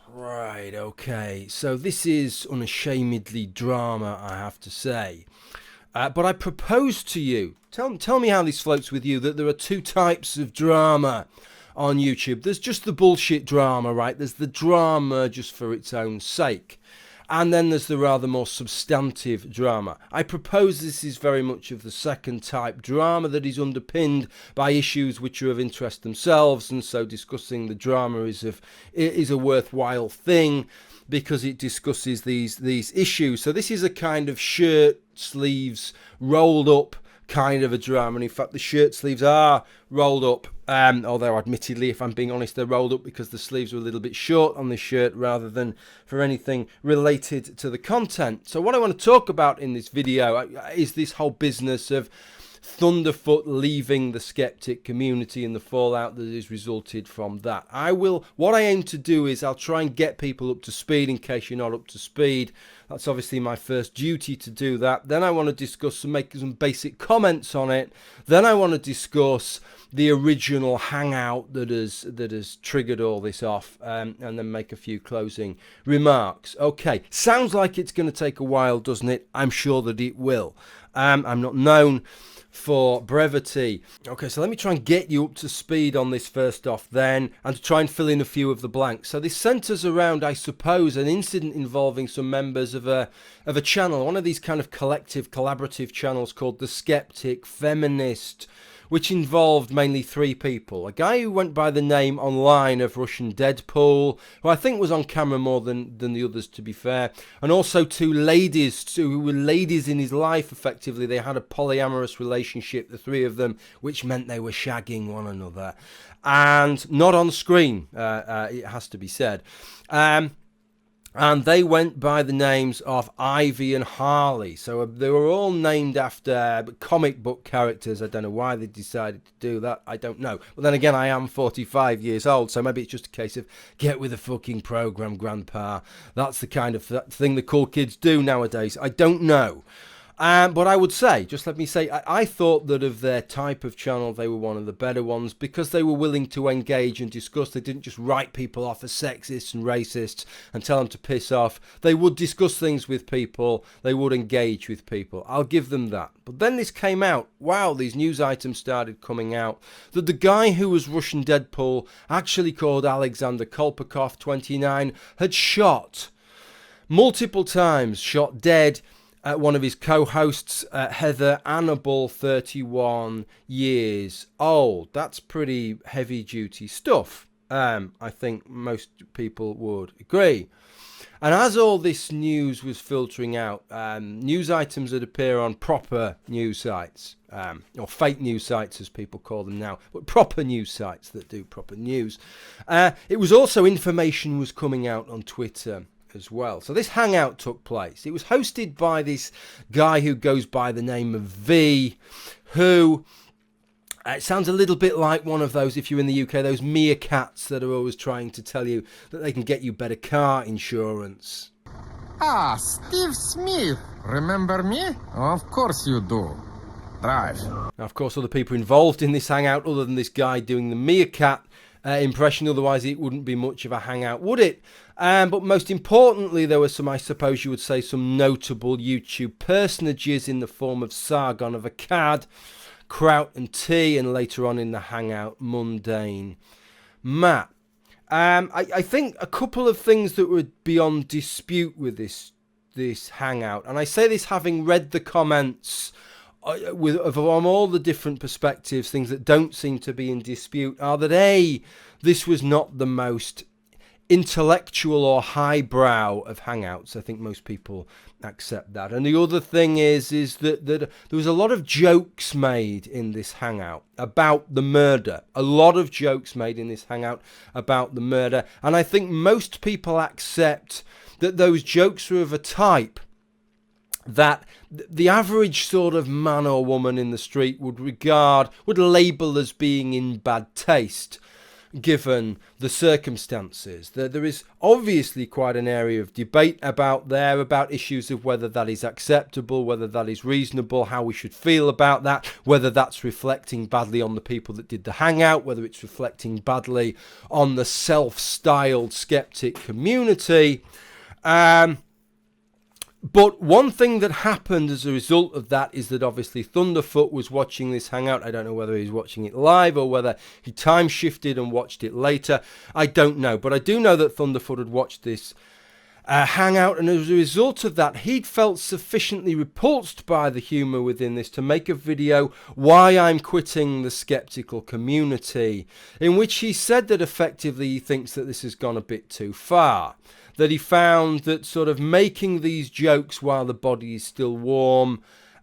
Right, okay. So this is unashamedly drama, I have to say. But I propose to you, tell me how this floats with you, that there are two types of drama on YouTube. There's just the bullshit drama, right? There's the drama just for its own sake. And then there's the rather more substantive drama. I propose this is very much of the second type drama that is underpinned by issues which are of interest themselves, and so discussing the drama is a worthwhile thing because it discusses these issues. So this is a kind of shirt sleeves rolled up kind of a drama, and in fact the shirt sleeves are rolled up, although admittedly, if I'm being honest, they're rolled up because the sleeves were a little bit short on the shirt rather than for anything related to the content. So what I want to talk about in this video is this whole business of Thunderfoot leaving the Skeptic community and the fallout that has resulted from that. What I aim to do is I'll try and get people up to speed in case you're not up to speed. That's obviously my first duty to do that. Then I want to discuss and make some basic comments on it. Then I want to discuss the original hangout that has triggered all this off, and then make a few closing remarks. Okay, sounds like it's going to take a while, doesn't it? I'm sure that it will. I'm not known for brevity. Okay, so let me try and get you up to speed on this first off then, and to try and fill in a few of the blanks. So this centres around, I suppose, an incident involving some members of a channel, one of these kind of collective, collaborative channels called the Skeptic Feminist, which involved mainly three people. A guy who went by the name online of Russian Deadpool, who I think was on camera more than the others, to be fair, and also two ladies, who were ladies in his life, effectively. They had a polyamorous relationship, the three of them, which meant they were shagging one another. And not on screen, it has to be said. And they went by the names of Ivy and Harley. So they were all named after comic book characters. I don't know why they decided to do that. I don't know. But then again, I am 45 years old, so maybe it's just a case of get with the fucking program, Grandpa. That's the kind of thing the cool kids do nowadays. I don't know. But I would say, just let me say, I thought that of their type of channel, they were one of the better ones because they were willing to engage and discuss. They didn't just write people off as sexists and racists and tell them to piss off. They would discuss things with people. They would engage with people. I'll give them that. But then this came out. Wow, these news items started coming out that the guy who was Russian Deadpool, actually called Alexander Kolpakov, 29, had shot multiple times, shot dead one of his co-hosts, Heather Annabelle, 31 years old. That's pretty heavy-duty stuff. I think most people would agree. And as all this news was filtering out, news items that appear on proper news sites, or fake news sites as people call them now, but proper news sites that do proper news, it was also information was coming out on Twitter as well. So this hangout took place. It was hosted by this guy who goes by the name of V, who it sounds a little bit like one of those, if you're in the UK, those meerkats that are always trying to tell you that they can get you better car insurance. Ah, Steve Smith. Remember me? Of course you do. Drive. Now, of course, other people involved in this hangout other than this guy doing the meerkat impression, otherwise it wouldn't be much of a hangout, would it? But most importantly, there were some, I suppose you would say, some notable YouTube personages in the form of Sargon of Akkad, Kraut and T, and later on in the hangout, Mundane Matt. I think a couple of things that were beyond dispute with this hangout, and I say this having read the comments from all the different perspectives, things that don't seem to be in dispute are that A, this was not the most intellectual or highbrow of hangouts. I think most people accept that. And the other thing is that there was a lot of jokes made in this hangout about the murder. A lot of jokes made in this hangout about the murder. And I think most people accept that those jokes are of a type that the average sort of man or woman in the street would label as being in bad taste. given the circumstances. There is obviously quite an area of debate about issues of whether that is acceptable, whether that is reasonable, how we should feel about that, whether that's reflecting badly on the people that did the hangout, whether it's reflecting badly on the self-styled skeptic community. But one thing that happened as a result of that is that obviously Thunderfoot was watching this hangout. I don't know whether he's watching it live or whether he time shifted and watched it later. I don't know. But I do know that Thunderfoot had watched this hangout, and as a result of that, he'd felt sufficiently repulsed by the humour within this to make a video, Why I'm Quitting the Skeptical Community, in which he said that effectively he thinks that this has gone a bit too far. That he found that sort of making these jokes while the body is still warm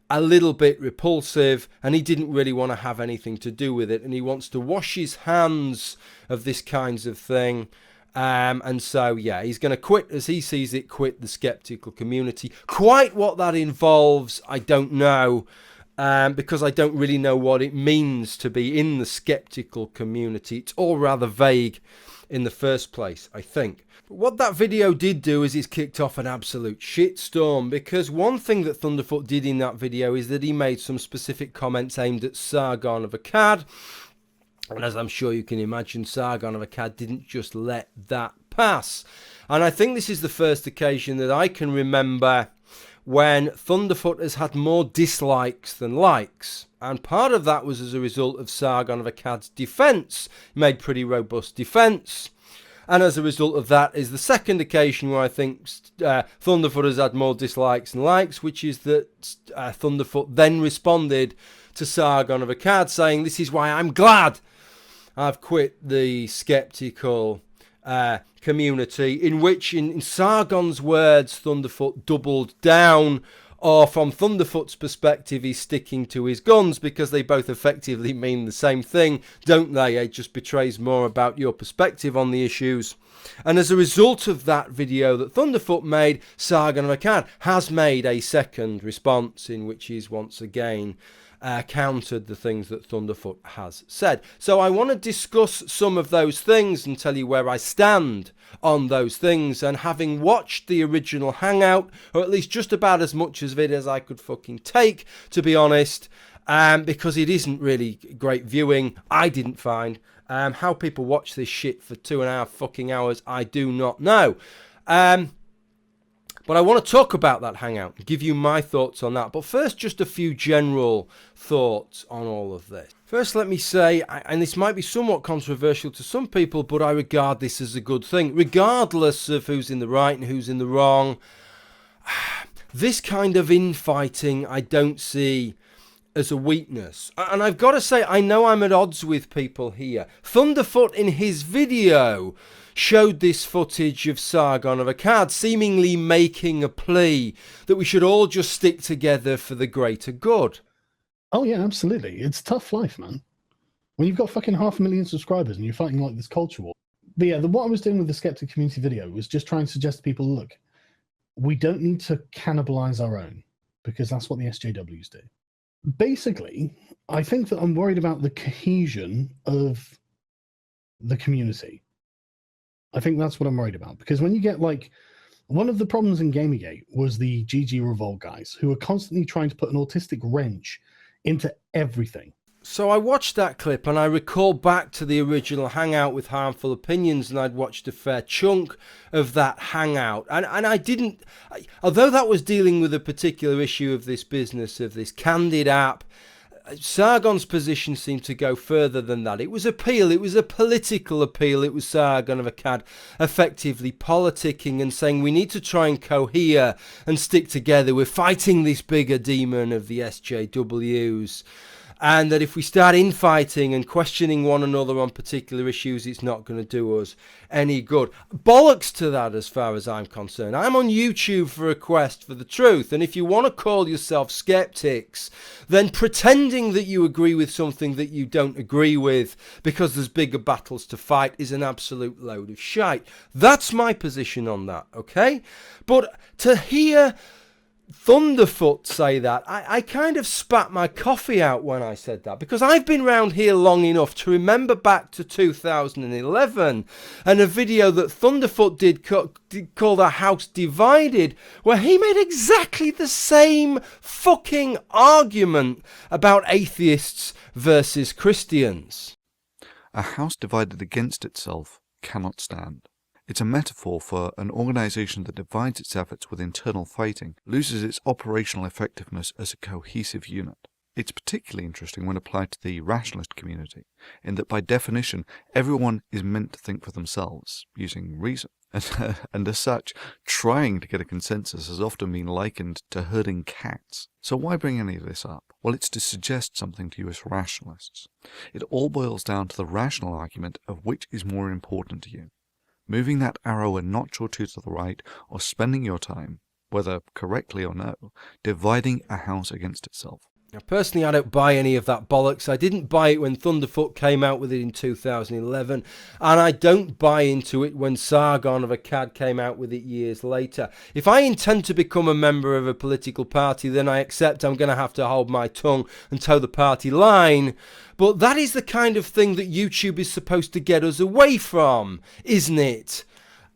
a little bit repulsive, and he didn't really want to have anything to do with it, and he wants to wash his hands of this kinds of thing. And so, yeah, he's going to quit, as he sees it, quit the skeptical community. Quite what that involves, I don't know, because I don't really know what it means to be in the skeptical community. It's all rather vague in the first place, I think. But what that video did do is it's kicked off an absolute shitstorm, because one thing that Thunderfoot did in that video is that he made some specific comments aimed at Sargon of Akkad. And as I'm sure you can imagine, Sargon of Akkad didn't just let that pass. And I think this is the first occasion that I can remember when Thunderfoot has had more dislikes than likes. And part of that was as a result of Sargon of Akkad's defence. He made pretty robust defence. And as a result of that is the second occasion where I think Thunderfoot has had more dislikes than likes, which is that Thunderfoot then responded to Sargon of Akkad saying, this is why I'm glad I've quit the skeptical community, in which, in Sargon's words, Thunderfoot doubled down, or from Thunderfoot's perspective, he's sticking to his guns, because they both effectively mean the same thing, don't they? It just betrays more about your perspective on the issues. And as a result of that video that Thunderfoot made, Sargon of Akkad has made a second response in which he's once again countered the things that Thunderfoot has said. So I want to discuss some of those things and tell you where I stand on those things. And having watched the original hangout, or at least just about as much of it as I could fucking take, to be honest, because it isn't really great viewing, I didn't find. How people watch this shit for 2.5 fucking hours, I do not know. But I want to talk about that hangout and give you my thoughts on that. But first, just a few general thoughts on all of this. First, let me say, and this might be somewhat controversial to some people, but I regard this as a good thing, regardless of who's in the right and who's in the wrong. This kind of infighting I don't see as a weakness. And I've got to say, I know I'm at odds with people here. Thunderfoot in his video showed this footage of Sargon of Akkad seemingly making a plea that we should all just stick together for the greater good. Oh yeah, absolutely. It's tough life, man. When you've got fucking 500,000 subscribers and you're fighting like this culture war. But yeah, what I was doing with the Skeptic Community video was just trying to suggest to people, look, we don't need to cannibalize our own, because that's what the SJWs do. Basically, I think that I'm worried about the cohesion of the community. I think that's what I'm worried about, because when you get, like, one of the problems in Gamergate was the GG Revolt guys, who are constantly trying to put an autistic wrench into everything. So I watched that clip and I recall back to the original hangout with Harmful Opinions, and I'd watched a fair chunk of that hangout. And I didn't, although that was dealing with a particular issue of this business, of this candid app, Sargon's position seemed to go further than that. It was appeal, it was a political appeal. It was Sargon of Akkad effectively politicking and saying we need to try and cohere and stick together. We're fighting this bigger demon of the SJWs. And that if we start infighting and questioning one another on particular issues, it's not going to do us any good. Bollocks to that as far as I'm concerned. I'm on YouTube for a quest for the truth. And if you want to call yourself skeptics, then pretending that you agree with something that you don't agree with because there's bigger battles to fight is an absolute load of shite. That's my position on that, okay? But to hear Thunderfoot say that, I kind of spat my coffee out when I said that, because I've been round here long enough to remember back to 2011 and a video that Thunderfoot did called A House Divided, where he made exactly the same fucking argument about atheists versus Christians. A house divided against itself cannot stand. It's a metaphor for an organisation that divides its efforts with internal fighting, loses its operational effectiveness as a cohesive unit. It's particularly interesting when applied to the rationalist community, in that by definition, everyone is meant to think for themselves, using reason. And as such, trying to get a consensus has often been likened to herding cats. So why bring any of this up? Well, it's to suggest something to you as rationalists. It all boils down to the rational argument of which is more important to you. Moving that arrow a notch or two to the right, or spending your time, whether correctly or no, dividing a house against itself. Now, personally, I don't buy any of that bollocks. I didn't buy it when Thunderfoot came out with it in 2011, and I don't buy into it when Sargon of Akkad came out with it years later. If I intend to become a member of a political party, then I accept I'm going to have to hold my tongue and toe the party line. But that is the kind of thing that YouTube is supposed to get us away from, isn't it?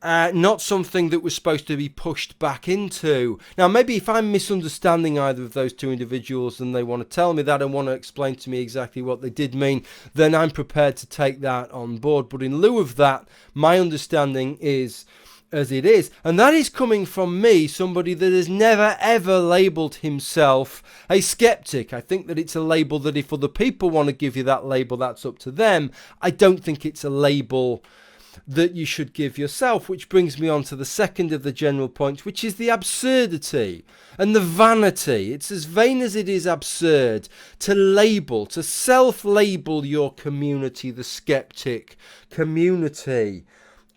Not something that was supposed to be pushed back into. Now, maybe if I'm misunderstanding either of those two individuals and they want to tell me that and want to explain to me exactly what they did mean, then I'm prepared to take that on board. But in lieu of that, my understanding is as it is. And that is coming from me, somebody that has never ever labelled himself a skeptic. I think that it's a label that if other people want to give you that label, that's up to them. I don't think it's a label that you should give yourself, which brings me on to the second of the general points, which is the absurdity and the vanity. It's as vain as it is absurd to self-label your community the skeptic community.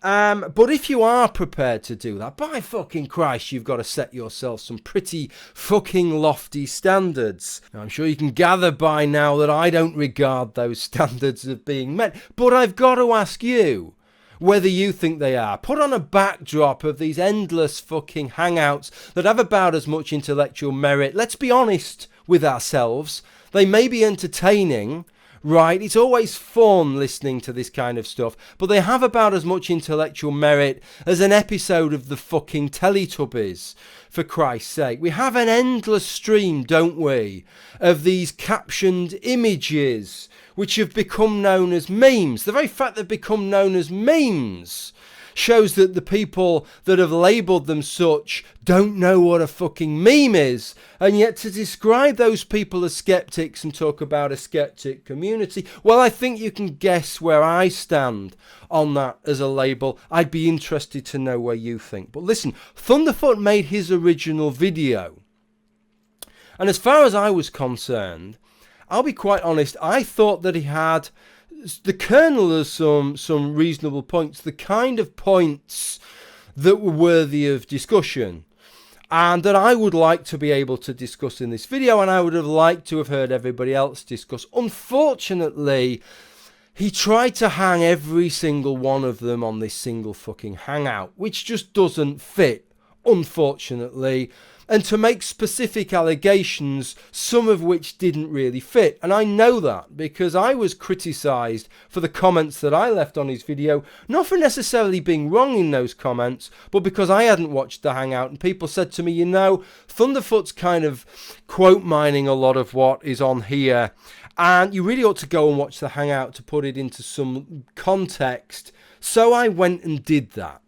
But if you are prepared to do that, by fucking Christ, you've got to set yourself some pretty fucking lofty standards. Now, I'm sure you can gather by now that I don't regard those standards as being met, but I've got to ask you whether you think they are. Put on a backdrop of these endless fucking hangouts that have about as much intellectual merit. Let's be honest with ourselves. They may be entertaining, right? It's always fun listening to this kind of stuff, but they have about as much intellectual merit as an episode of the fucking Teletubbies, for Christ's sake. We have an endless stream, don't we, of these captioned images which have become known as memes. The very fact they've become known as memes shows that the people that have labelled them such don't know what a fucking meme is. And yet to describe those people as skeptics and talk about a skeptic community, well, I think you can guess where I stand on that as a label. I'd be interested to know where you think. But listen, Thunderfoot made his original video. And as far as I was concerned, I'll be quite honest, I thought that he had the kernel of some reasonable points, the kind of points that were worthy of discussion, and that I would like to be able to discuss in this video, and I would have liked to have heard everybody else discuss. Unfortunately, he tried to hang every single one of them on this single fucking hangout, which just doesn't fit, unfortunately, and to make specific allegations, some of which didn't really fit. And I know that because I was criticised for the comments that I left on his video, not for necessarily being wrong in those comments, but because I hadn't watched the hangout, and people said to me, you know, Thunderfoot's kind of quote mining a lot of what is on here, and you really ought to go and watch the hangout to put it into some context. So I went and did that.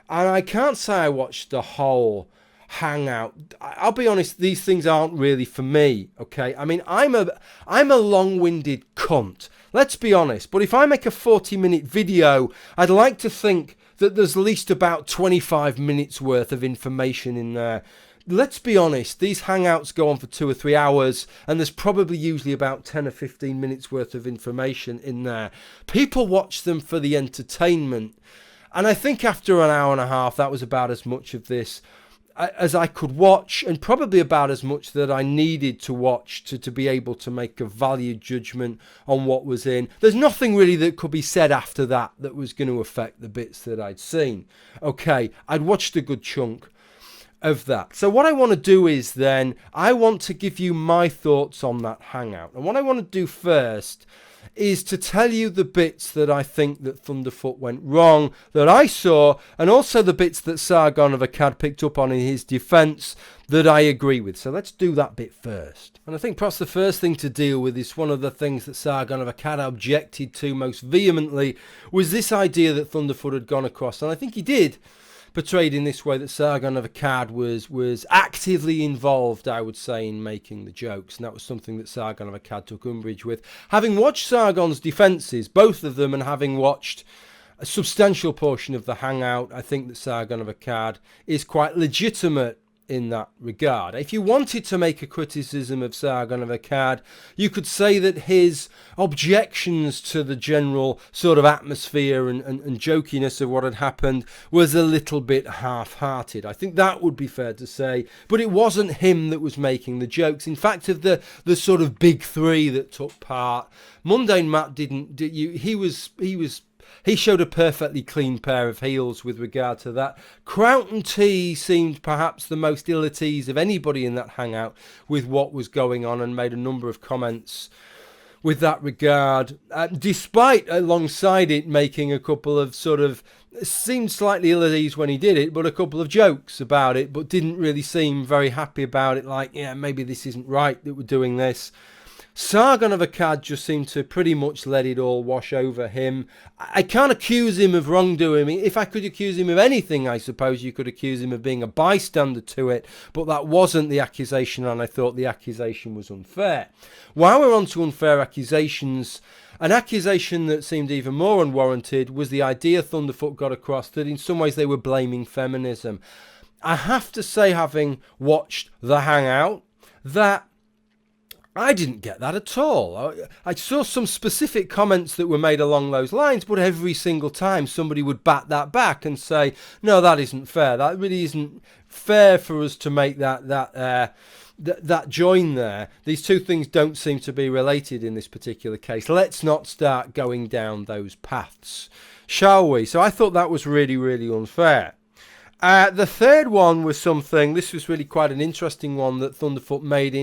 And I can't say I watched the whole hangout. I'll be honest, these things aren't really for me, okay? I mean, I'm a long-winded cunt, let's be honest, but if I make a 40-minute video, I'd like to think that there's at least about 25 minutes worth of information in there. Let's be honest, these hangouts go on for 2 or 3 hours, and there's probably usually about 10 or 15 minutes worth of information in there. People watch them for the entertainment, and I think after an hour and a half, that was about as much of this as I could watch, and probably about as much that I needed to watch to be able to make a valued judgment on what was in. There's nothing really that could be said after that that was going to affect the bits that I'd seen. Okay, I'd watched a good chunk. of that. So what I want to do is then, I want to give you my thoughts on that hangout. And what I want to do first is to tell you the bits that I think that Thunderfoot went wrong, that I saw, and also the bits that Sargon of Akkad picked up on in his defence that I agree with. So let's do that bit first. And I think perhaps the first thing to deal with is one of the things that Sargon of Akkad objected to most vehemently was this idea that Thunderfoot had gone across. And I think he did, portrayed in this way, that Sargon of Akkad was actively involved, I would say, in making the jokes. And that was something that Sargon of Akkad took umbrage with. Having watched Sargon's defences, both of them, and having watched a substantial portion of the hangout, I think that Sargon of Akkad is quite legitimate in that regard. If you wanted to make a criticism of Sargon of Akkad, you could say that his objections to the general sort of atmosphere and jokiness of what had happened was a little bit half-hearted. I think that would be fair to say, but it wasn't him that was making the jokes. In fact, of the sort of big three that took part, Mundane Matt he showed a perfectly clean pair of heels with regard to that. Crownton T seemed perhaps the most ill at ease of anybody in that hangout with what was going on, and made a number of comments with that regard, despite alongside it making a couple of sort of, seemed slightly ill at ease when he did it, but a couple of jokes about it, but didn't really seem very happy about it, like, yeah, maybe this isn't right that we're doing this. Sargon of Akkad just seemed to pretty much let it all wash over him. I can't accuse him of wrongdoing. I mean, if I could accuse him of anything, I suppose you could accuse him of being a bystander to it, but that wasn't the accusation, and I thought the accusation was unfair. While we're on to unfair accusations, an accusation that seemed even more unwarranted was the idea Thunderfoot got across that in some ways they were blaming feminism. I have to say, having watched The Hangout, that I didn't get that at all. I saw some specific comments that were made along those lines, but every single time somebody would bat that back and say, no, that isn't fair. That really isn't fair for us to make that join there. These two things don't seem to be related in this particular case. Let's not start going down those paths, shall we? So I thought that was really, really unfair. The third one was something, this was really quite an interesting one that Thunderfoot made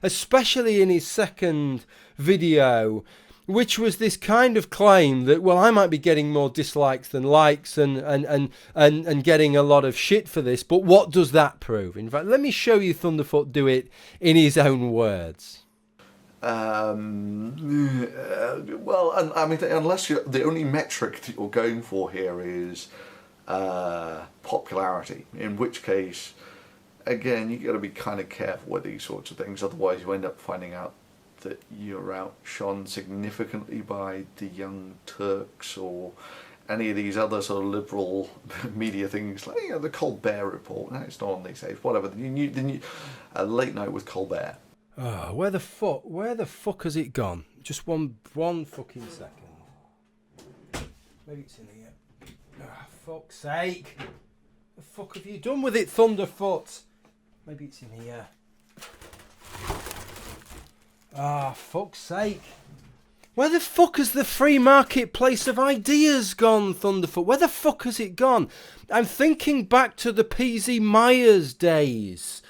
especially in his second video, which was this kind of claim that, well, I might be getting more dislikes than likes and getting a lot of shit for this, but what does that prove? In fact, let me show you Thunderfoot do it in his own words. Well, I mean, unless the only metric that you're going for here is popularity, in which case, again, you got to be kind of careful with these sorts of things, otherwise you end up finding out that you're outshone significantly by the Young Turks or any of these other sort of liberal media things, like, you know, the Colbert Report. No, it's not on these days. Whatever. The new Late Night with Colbert. Oh, where the fuck has it gone? Just one fucking second. Maybe it's in here. Ah, fuck's sake. The fuck have you done with it, Thunderfoot? Maybe it's in here. Ah, fuck's sake. Where the fuck has the free marketplace of ideas gone, Thunderfoot? Where the fuck has it gone? I'm thinking back to the PZ Myers days.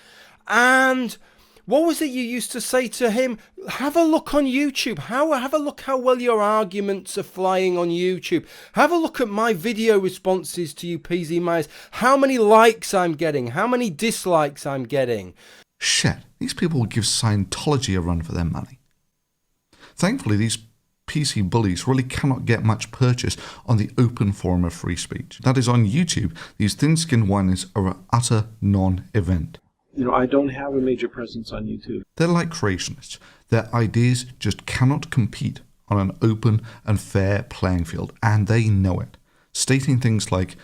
And what was it you used to say to him? Have a look on YouTube. Have a look how well your arguments are flying on YouTube. Have a look at my video responses to you, PZ Myers. How many likes I'm getting. How many dislikes I'm getting. Shit, these people will give Scientology a run for their money. Thankfully, these PC bullies really cannot get much purchase on the open forum of free speech. That is, on YouTube, these thin-skinned whiners are an utter non-event. You know, I don't have a major presence on YouTube. They're like creationists. Their ideas just cannot compete on an open and fair playing field, and they know it. Stating things like,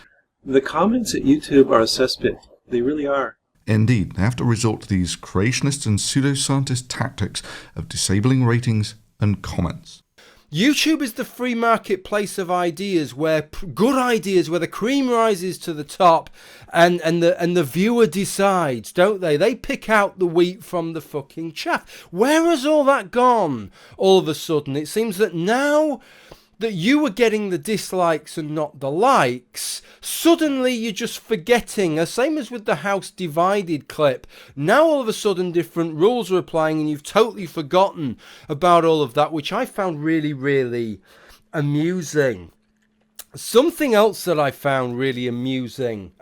the comments at YouTube are a cesspit. They really are. Indeed, they have to resort to these creationist and pseudoscientist tactics of disabling ratings and comments. YouTube is the free marketplace of ideas, where good ideas, where the cream rises to the top and the viewer decides, don't they? They pick out the wheat from the fucking chaff. Where has all that gone all of a sudden? It seems that now that you were getting the dislikes and not the likes, suddenly you're just forgetting. Same as with the House Divided clip. Now all of a sudden different rules are applying and you've totally forgotten about all of that, which I found really, really amusing. Something else that I found really amusing,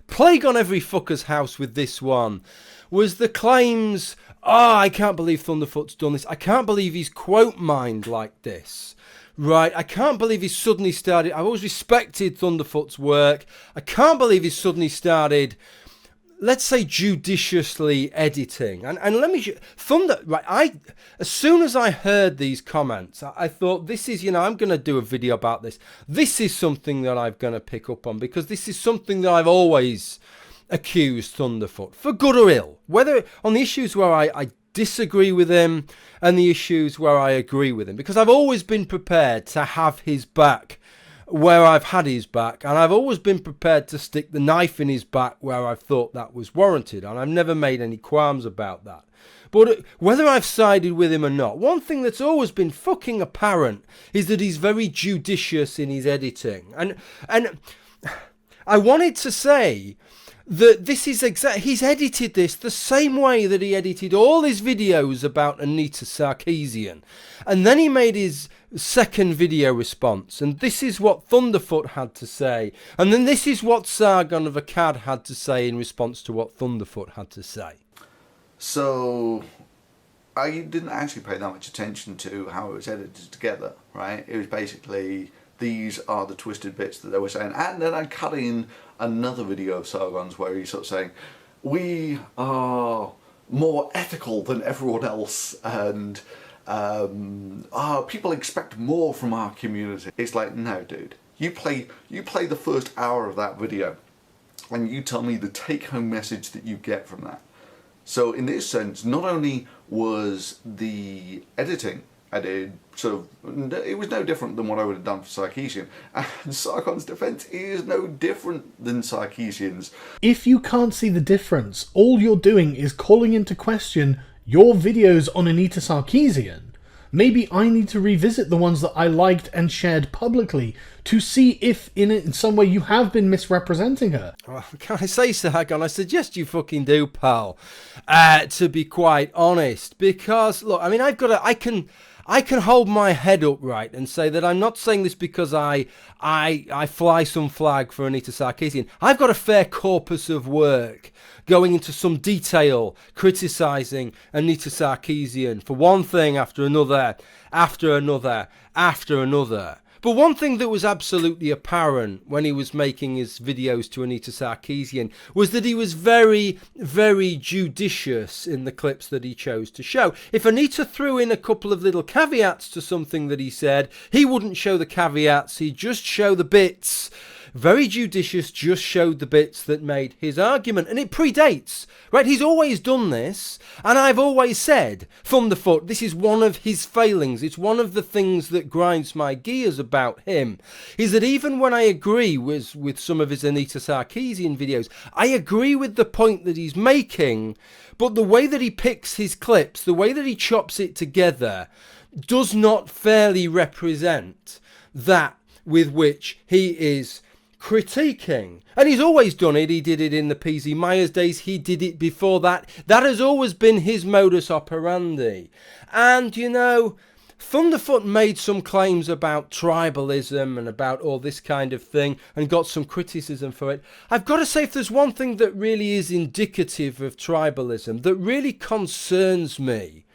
plague on every fucker's house with this one, was the claims, I can't believe Thunderfoot's done this. I can't believe he's quote mined like this. Right, I can't believe he's suddenly started. I've always respected Thunderfoot's work. I can't believe he's suddenly started, let's say, judiciously editing. And let me, as soon as I heard these comments, I thought, this is, I'm going to do a video about this. This is something that I'm going to pick up on, because this is something that I've always accused Thunderfoot, for good or ill, whether on the issues where I disagree with him and the issues where I agree with him, because I've always been prepared to have his back where I've had his back, and I've always been prepared to stick the knife in his back where I've thought that was warranted, and I've never made any qualms about that. But whether I've sided with him or not, one thing that's always been fucking apparent is that he's very judicious in his editing. And I wanted to say that this is he's edited this the same way that he edited all his videos about Anita Sarkeesian. And then he made his second video response, and this is what Thunderfoot had to say, and then this is what Sargon of Akkad had to say in response to what Thunderfoot had to say. So I didn't actually pay that much attention to how it was edited together, right? It was basically, these are the twisted bits that they were saying, and then I cut in another video of Sargon's where he's sort of saying, we are more ethical than everyone else, and people expect more from our community. It's like, no dude, you play the first hour of that video and you tell me the take-home message that you get from that. So in this sense, not only was the editing I did sort of, it was no different than what I would have done for Sarkeesian, and Sargon's defense is no different than Sarkeesian's. If you can't see the difference, all you're doing is calling into question your videos on Anita Sarkeesian. Maybe I need to revisit the ones that I liked and shared publicly to see if in some way you have been misrepresenting her. Well, can I say, Sargon, I suggest you fucking do, pal, to be quite honest, because look, I mean, I can hold my head upright and say that I'm not saying this because I fly some flag for Anita Sarkeesian. I've got a fair corpus of work going into some detail, criticising Anita Sarkeesian for one thing after another, after another, after another. But one thing that was absolutely apparent when he was making his videos to Anita Sarkeesian was that he was very, very judicious in the clips that he chose to show. If Anita threw in a couple of little caveats to something that he said, he wouldn't show the caveats, he'd just show the bits. Very judicious, just showed the bits that made his argument. And it predates, right? He's always done this. And I've always said, Thunderfoot, this is one of his failings. It's one of the things that grinds my gears about him. Is that even when I agree with some of his Anita Sarkeesian videos, I agree with the point that he's making. But the way that he picks his clips, the way that he chops it together, does not fairly represent that with which he is critiquing. And he's always done it. He did it in the PZ Myers days. He did it before that. That has always been his modus operandi. And, you know, Thunderfoot made some claims about tribalism and about all this kind of thing and got some criticism for it. I've got to say, if there's one thing that really is indicative of tribalism, that really concerns me,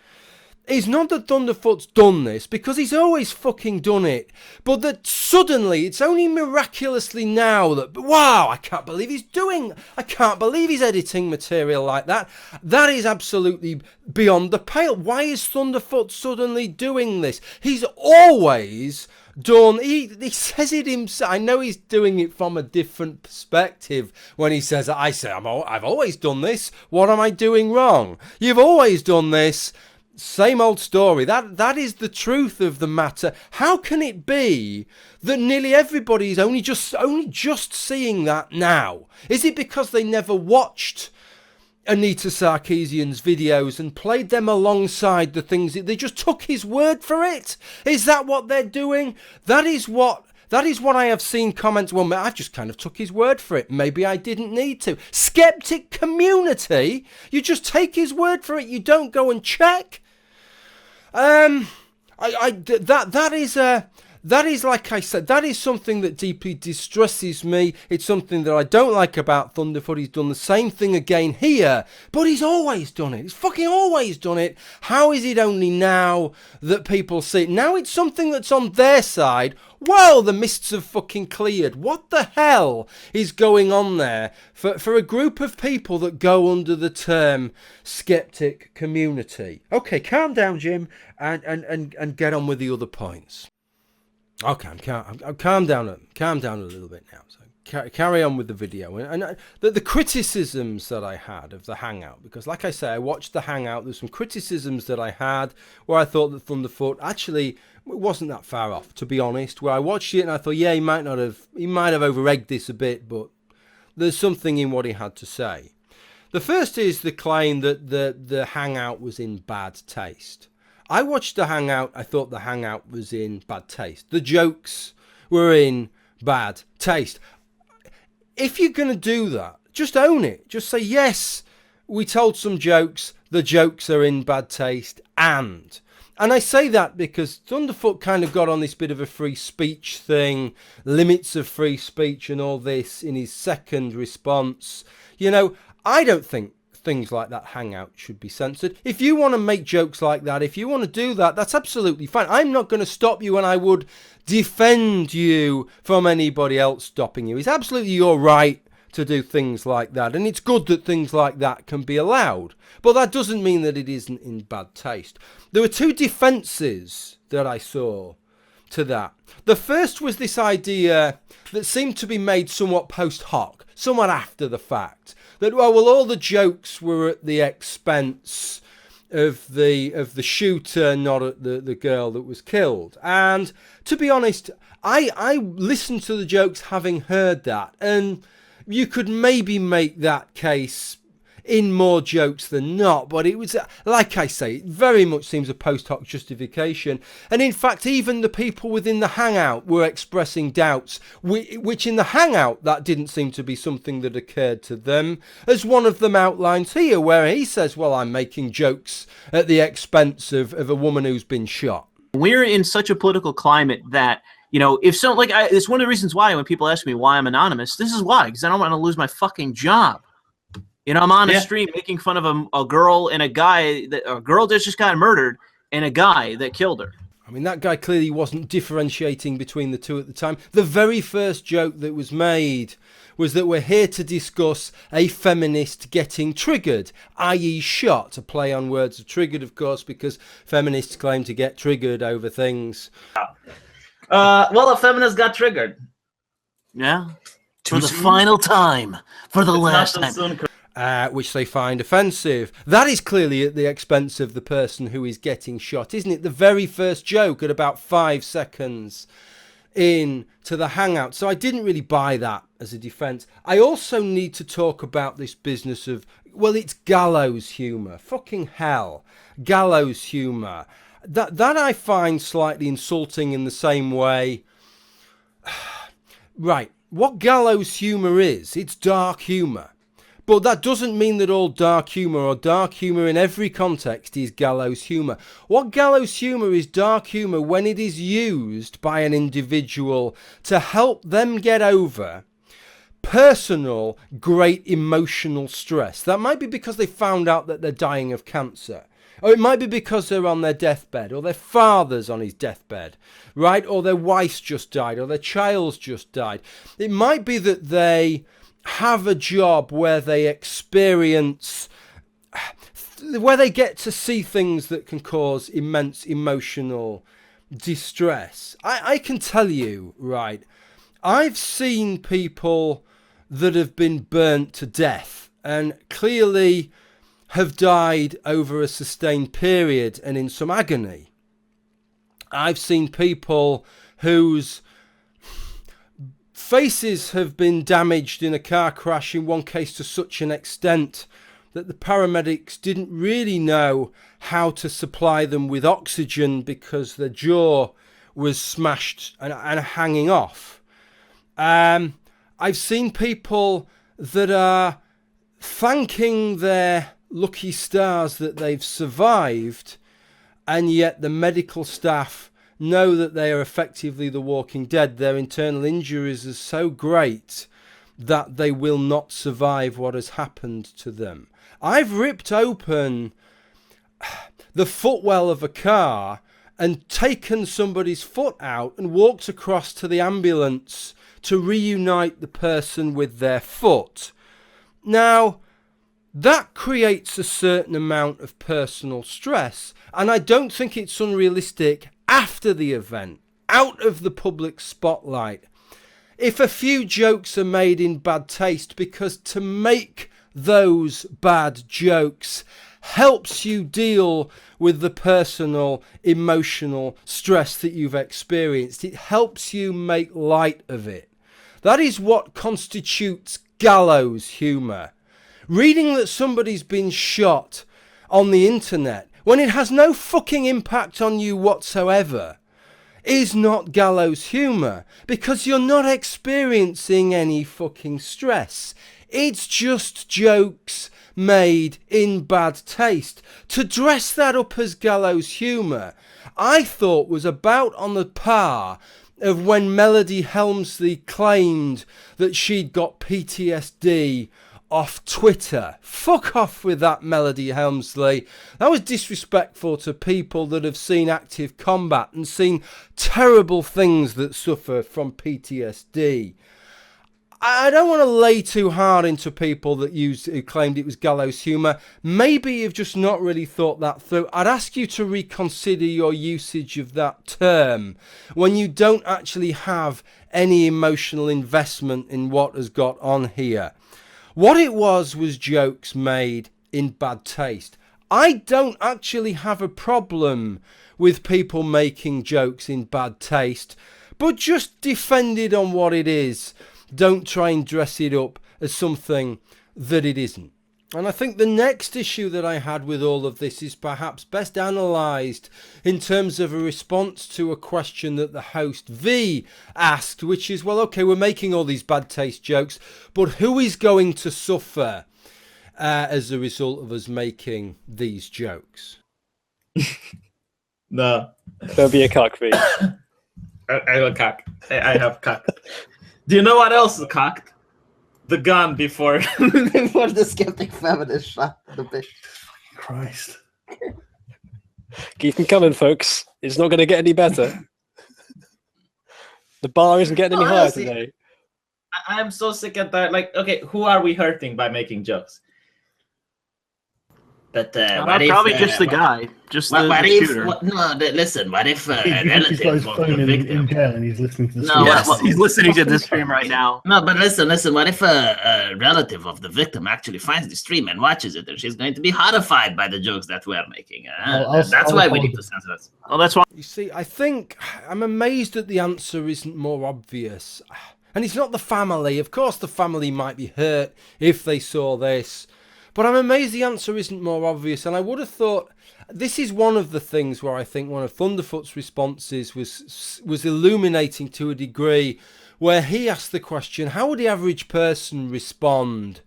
it's not that Thunderfoot's done this, because he's always fucking done it, but that suddenly, it's only miraculously now that, wow, I can't believe he's editing material like that. That is absolutely beyond the pale. Why is Thunderfoot suddenly doing this? He's always done, he says it himself. I know he's doing it from a different perspective when he says, I've always done this. What am I doing wrong? You've always done this. Same old story. That is the truth of the matter. How can it be that nearly everybody is only just seeing that now? Is it because they never watched Anita Sarkeesian's videos and played them alongside the things that they just took his word for it. Is that what they're doing? That is what I have seen comments. Well, I just kind of took his word for it. Maybe I didn't need to. Skeptic Community, you just take his word for it. You don't go and check. That is, like I said, that is something that deeply distresses me. It's something that I don't like about Thunderfoot. He's done the same thing again here, but he's always done it. He's fucking always done it. How is it only now that people see it? Now it's something that's on their side. Well, the mists have fucking cleared. What the hell is going on there for a group of people that go under the term Skeptic Community? Okay, calm down, Jim, and get on with the other points. Okay, I'm calm down a little bit now. So carry on with the video and the criticisms that I had of the hangout, because like I say, I watched the hangout. There's some criticisms that I had where I thought that Thunderfoot actually wasn't that far off, to be honest. Where I watched it and I thought, yeah, he might have over-egged this a bit, but there's something in what he had to say. The first is the claim that the hangout was in bad taste. I watched the hangout. I thought the hangout was in bad taste. The jokes were in bad taste. If you're going to do that, just own it. Just say, yes, we told some jokes. The jokes are in bad taste. And I say that because Thunderfoot kind of got on this bit of a free speech thing, limits of free speech and all this in his second response. You know, I don't think things like that hangout should be censored. If you want to make jokes like that, if you want to do that, that's absolutely fine. I'm not going to stop you, and I would defend you from anybody else stopping you. It's absolutely your right to do things like that, and it's good that things like that can be allowed, but that doesn't mean that it isn't in bad taste. There were two defences that I saw to that. The first was this idea that seemed to be made somewhat post-hoc, somewhat after the fact, that well all the jokes were at the expense of the shooter, not at the girl that was killed. And to be honest, I listened to the jokes having heard that, and you could maybe make that case in more jokes than not, but it was, like I say, it very much seems a post-hoc justification. And in fact, even the people within the hangout were expressing doubts, which in the hangout, that didn't seem to be something that occurred to them, as one of them outlines here, where he says, well, I'm making jokes at the expense of a woman who's been shot. We're in such a political climate that, you know, if so, like, it's one of the reasons why when people ask me why I'm anonymous, this is why, because I don't want to lose my fucking job. You know, I'm on a stream making fun of a girl and a guy, a girl that just got murdered, and a guy that killed her. I mean, that guy clearly wasn't differentiating between the two at the time. The very first joke that was made was that we're here to discuss a feminist getting triggered, i.e. shot. A play on words of triggered, of course, because feminists claim to get triggered over things. Well, a feminist got triggered. Yeah. For the final time. For the last time. Which they find offensive. That is clearly at the expense of the person who is getting shot, isn't it? The very first joke at about 5 seconds into the hangout. So I didn't really buy that as a defense. I also need to talk about this business of, well, it's gallows humor. Fucking hell. Gallows humor. That I find slightly insulting in the same way. Right. What gallows humor is, it's dark humor. But that doesn't mean that all dark humour or dark humour in every context is gallows humour. What gallows humour is dark humour when it is used by an individual to help them get over personal, great emotional stress. That might be because they found out that they're dying of cancer. Or it might be because they're on their deathbed, or their father's on his deathbed, right? Or their wife's just died, or their child's just died. It might be that they have a job where they experience, where they get to see things that can cause immense emotional distress. I can tell you, right, I've seen people that have been burnt to death and clearly have died over a sustained period and in some agony. I've seen people whose faces have been damaged in a car crash, in one case to such an extent that the paramedics didn't really know how to supply them with oxygen because their jaw was smashed and hanging off. I've seen people that are thanking their lucky stars that they've survived, and yet the medical staff know that they are effectively the walking dead. Their internal injuries are so great that they will not survive what has happened to them. I've ripped open the footwell of a car and taken somebody's foot out and walked across to the ambulance to reunite the person with their foot. Now, that creates a certain amount of personal stress, and I don't think it's unrealistic after the event, out of the public spotlight, if a few jokes are made in bad taste, because to make those bad jokes helps you deal with the personal, emotional stress that you've experienced. It helps you make light of it. That is what constitutes gallows humour. Reading that somebody's been shot on the internet when it has no fucking impact on you whatsoever is not gallows humour, because you're not experiencing any fucking stress. It's just jokes made in bad taste. To dress that up as gallows humour, I thought was about on the par of when Melody Helmsley claimed that she'd got PTSD off Twitter. Fuck off with that, Melody Helmsley. That was disrespectful to people that have seen active combat and seen terrible things that suffer from PTSD. I don't want to lay too hard into people who claimed it was gallows humour. Maybe you've just not really thought that through. I'd ask you to reconsider your usage of that term when you don't actually have any emotional investment in what has got on here. What it was jokes made in bad taste. I don't actually have a problem with people making jokes in bad taste, but just defend it on what it is. Don't try and dress it up as something that it isn't. And I think the next issue that I had with all of this is perhaps best analysed in terms of a response to a question that the host V asked, which is, well, okay, we're making all these bad taste jokes, but who is going to suffer as a result of us making these jokes? No. There'll be a cock V. I have a cock. I have cock. Do you know what else is cocked? The gun before before the skeptic feminist shot the bitch. Christ. Keep them coming, folks. It's not going to get any better. The bar isn't getting any higher today. I am so sick of that. Like, okay, who are we hurting by making jokes? But probably just the guy, just the shooter. Listen. What if a He's got his relative of phone the in victim? jail and he's listening to the No, stream. He's listening to this stream right now. No, but listen. What if a relative of the victim actually finds the stream and watches it, and she's going to be horrified by the jokes that we're making? That's why we need to censor this. Well, that's why. You see, I think I'm amazed that the answer isn't more obvious. And it's not the family. Of course, the family might be hurt if they saw this. But I'm amazed the answer isn't more obvious. And I would have thought this is one of the things where I think one of Thunderfoot's responses was illuminating to a degree, where he asked the question, how would the average person respond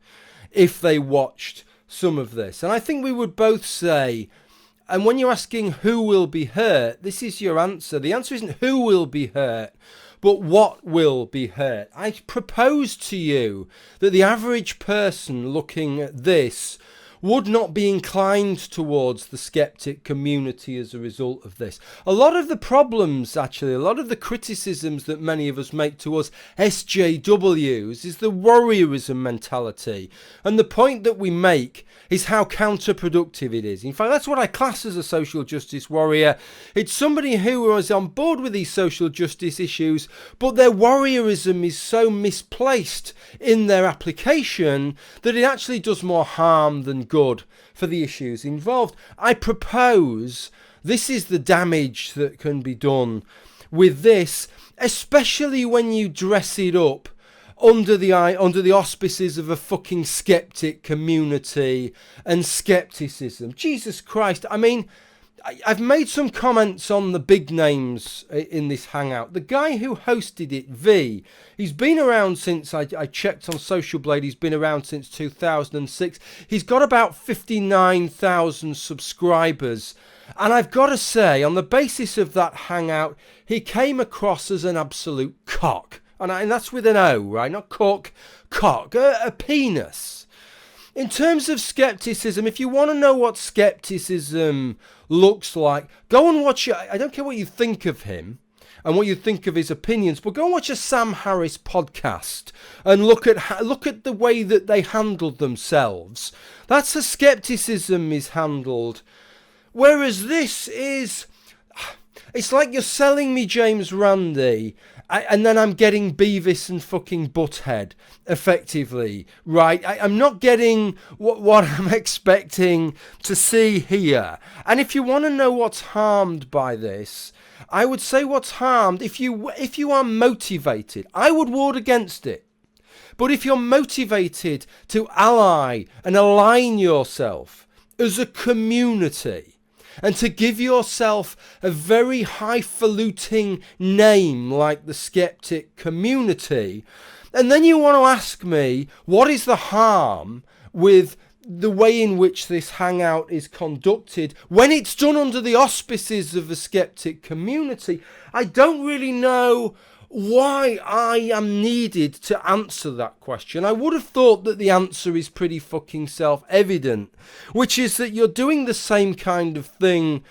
if they watched some of this? And I think we would both say, and when you're asking who will be hurt, this is your answer. The answer isn't who will be hurt, but what will be hurt. I propose to you that the average person looking at this would not be inclined towards the skeptic community as a result of this. A lot of the problems, actually, a lot of the criticisms that many of us make towards SJWs is the warriorism mentality. And the point that we make is how counterproductive it is. In fact, that's what I class as a social justice warrior. It's somebody who is on board with these social justice issues, but their warriorism is so misplaced in their application that it actually does more harm than good for the issues involved. I propose this is the damage that can be done with this, especially when you dress it up under the auspices of a fucking skeptic community and skepticism. Jesus Christ. I mean, I've made some comments on the big names in this hangout. The guy who hosted it, V, he's been around since I checked on Social Blade. He's been around since 2006. He's got about 59,000 subscribers. And I've got to say, on the basis of that hangout, he came across as an absolute cock. And that's with an O, right? Not cock, cock, a penis. In terms of skepticism, if you want to know what skepticism looks like, go and watch it. I don't care what you think of him and what you think of his opinions, but go and watch a Sam Harris podcast and look at the way that they handled themselves. That's how skepticism is handled. Whereas this is... It's like you're selling me James Randi, and then I'm getting Beavis and fucking Butthead, effectively, right? I'm not getting what I'm expecting to see here. And if you want to know what's harmed by this, I would say what's harmed, if you are motivated, I would ward against it. But if you're motivated to ally and align yourself as a community, and to give yourself a very highfalutin name like the Skeptic Community, and then you want to ask me, what is the harm with the way in which this hangout is conducted when it's done under the auspices of the Skeptic Community? I don't really know why I am needed to answer that question. I would have thought that the answer is pretty fucking self-evident, which is that you're doing the same kind of thing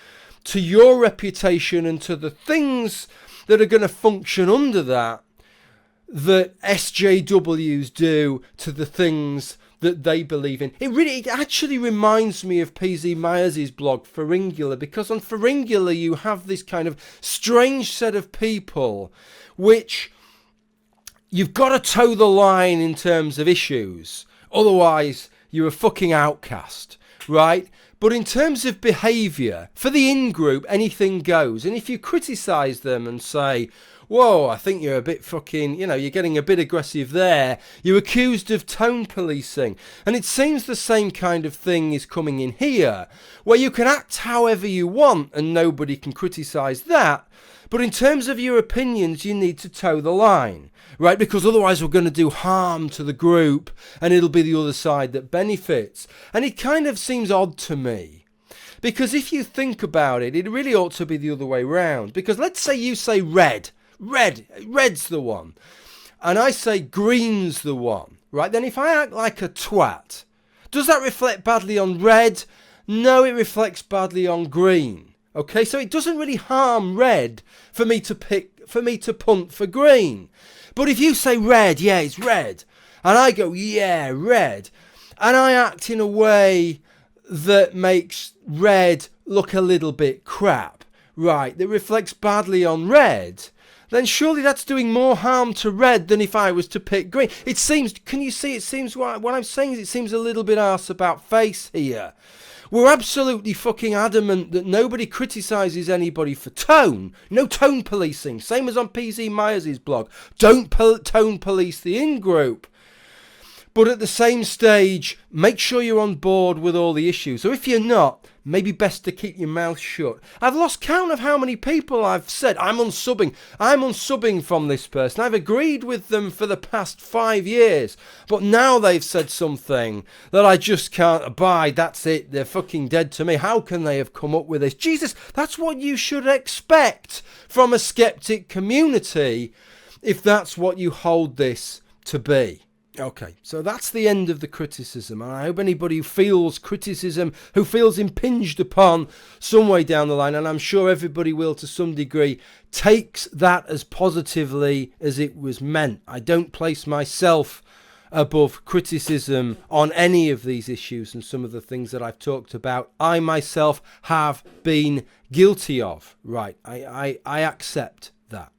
to your reputation and to the things that are going to function under that SJWs do to the things that they believe in. It actually reminds me of PZ Myers' blog, Pharyngula, because on Pharyngula you have this kind of strange set of people which you've got to toe the line in terms of issues. Otherwise, you're a fucking outcast, right? But in terms of behaviour, for the in-group, anything goes. And if you criticise them and say, whoa, I think you're a bit fucking, you're getting a bit aggressive there, you're accused of tone policing. And it seems the same kind of thing is coming in here, where you can act however you want and nobody can criticise that. But in terms of your opinions, you need to toe the line, right? Because otherwise we're going to do harm to the group and it'll be the other side that benefits. And it kind of seems odd to me. Because if you think about it, it really ought to be the other way round. Because let's say you say red's the one. And I say green's the one, right? Then if I act like a twat, does that reflect badly on red? No, it reflects badly on green. Okay, so it doesn't really harm red for me to punt for green. But if you say red, yeah, it's red, and I go, yeah, red, and I act in a way that makes red look a little bit crap, right, that reflects badly on red, then surely that's doing more harm to red than if I was to pick green. It seems, can you see, it seems, what I'm saying is it seems a little bit arse about face here. We're absolutely fucking adamant that nobody criticises anybody for tone. No tone policing. Same as on PZ Myers' blog. Don't tone police the in-group. But at the same stage, make sure you're on board with all the issues. So if you're not, maybe best to keep your mouth shut. I've lost count of how many people I've said, I'm unsubbing from this person. I've agreed with them for the past 5 years. But now they've said something that I just can't abide. That's it. They're fucking dead to me. How can they have come up with this? Jesus, that's what you should expect from a skeptic community if that's what you hold this to be. Okay, so that's the end of the criticism, and I hope anybody who feels criticism, who feels impinged upon some way down the line, and I'm sure everybody will to some degree, takes that as positively as it was meant. I don't place myself above criticism on any of these issues and some of the things that I've talked about. I myself have been guilty of. Right, I accept that.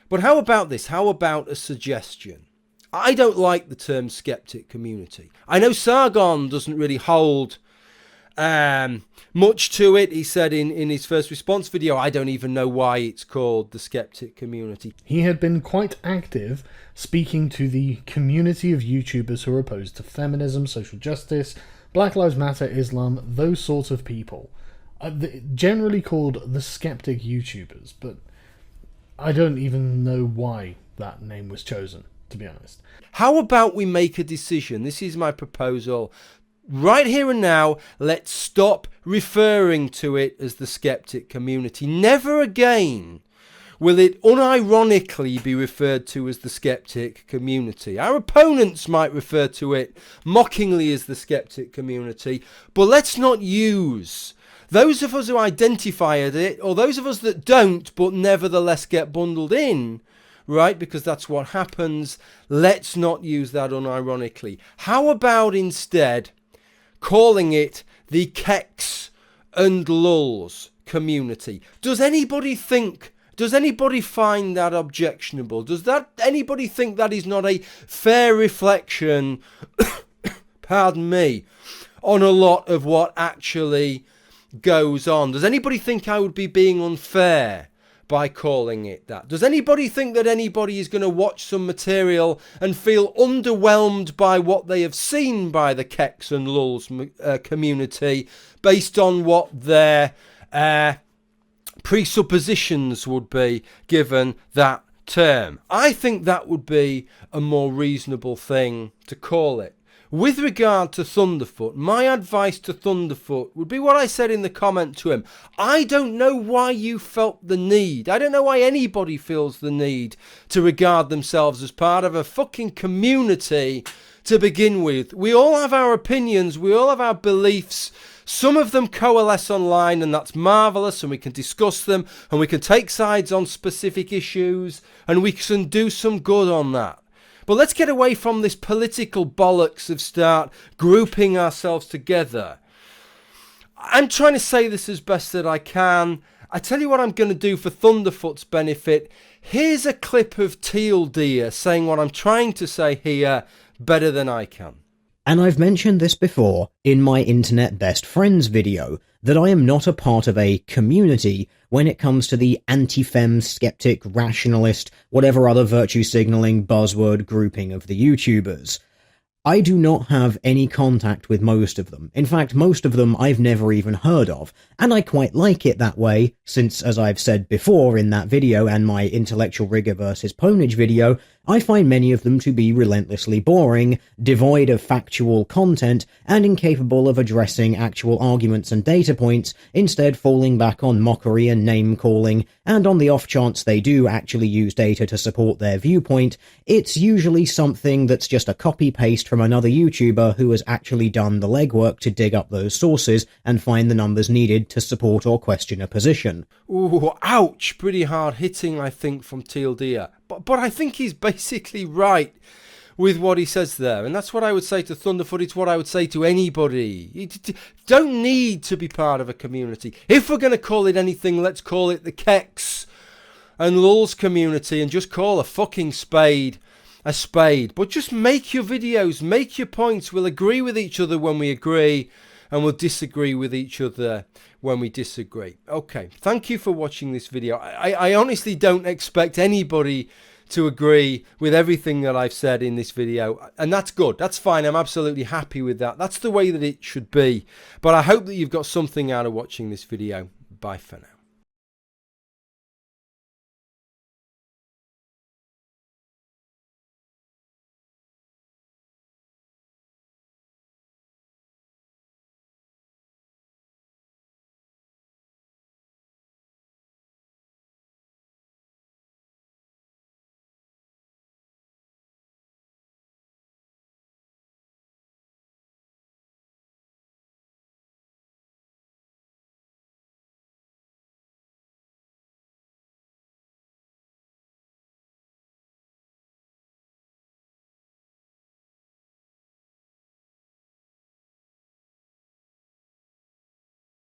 But how about this? How about a suggestion? I don't like the term skeptic community. I know Sargon doesn't really hold much to it. He said in his first response video, I don't even know why it's called the Skeptic Community. He had been quite active speaking to the community of YouTubers who are opposed to feminism, social justice, Black Lives Matter, Islam, those sorts of people. Generally called the Skeptic YouTubers, but I don't even know why that name was chosen, to be honest. How about we make a decision? This is my proposal. Right here and now, let's stop referring to it as the Skeptic Community. Never again will it unironically be referred to as the Skeptic Community. Our opponents might refer to it mockingly as the Skeptic Community, but let's not use those of us who identify as it, or those of us that don't but nevertheless get bundled in, right, because that's what happens. Let's not use that unironically. How about instead calling it the Keks and Lulls Community? Does anybody find that objectionable? Does anybody think that is not a fair reflection, pardon me, on a lot of what actually goes on? Does anybody think I would be being unfair by calling it that? Does anybody think that anybody is going to watch some material and feel underwhelmed by what they have seen by the Keks and Lulls community based on what their presuppositions would be given that term? I think that would be a more reasonable thing to call it. With regard to Thunderfoot, my advice to Thunderfoot would be what I said in the comment to him. I don't know why you felt the need. I don't know why anybody feels the need to regard themselves as part of a fucking community to begin with. We all have our opinions. We all have our beliefs. Some of them coalesce online, and that's marvellous, and we can discuss them, and we can take sides on specific issues, and we can do some good on that. But let's get away from this political bollocks of start grouping ourselves together. I'm trying to say this as best that I can. I tell you what I'm going to do for Thunderfoot's benefit. Here's a clip of Teal Deer saying what I'm trying to say here better than I can. And I've mentioned this before in my Internet Best Friends video, that I am not a part of a community when it comes to the anti-fem, skeptic, rationalist, whatever other virtue-signalling buzzword grouping of the YouTubers. I do not have any contact with most of them. In fact, most of them I've never even heard of, and I quite like it that way, since, as I've said before in that video and my intellectual rigor versus ponage video, I find many of them to be relentlessly boring, devoid of factual content, and incapable of addressing actual arguments and data points, instead falling back on mockery and name-calling, and on the off chance they do actually use data to support their viewpoint, it's usually something that's just a copy-paste from another YouTuber who has actually done the legwork to dig up those sources and find the numbers needed to support or question a position. Ooh, ouch! Pretty hard hitting, I think, from Teal Deer. But I think he's basically right with what he says there. And that's what I would say to Thunderfoot. It's what I would say to anybody. You don't need to be part of a community. If we're going to call it anything, let's call it the Keks and Lulls community and just call a fucking spade a spade. But just make your videos, make your points. We'll agree with each other when we agree, and we'll disagree with each other when we disagree. Okay, thank you for watching this video. I honestly don't expect anybody to agree with everything that I've said in this video, and that's good. That's fine. I'm absolutely happy with that. That's the way that it should be. But I hope that you've got something out of watching this video. Bye for now.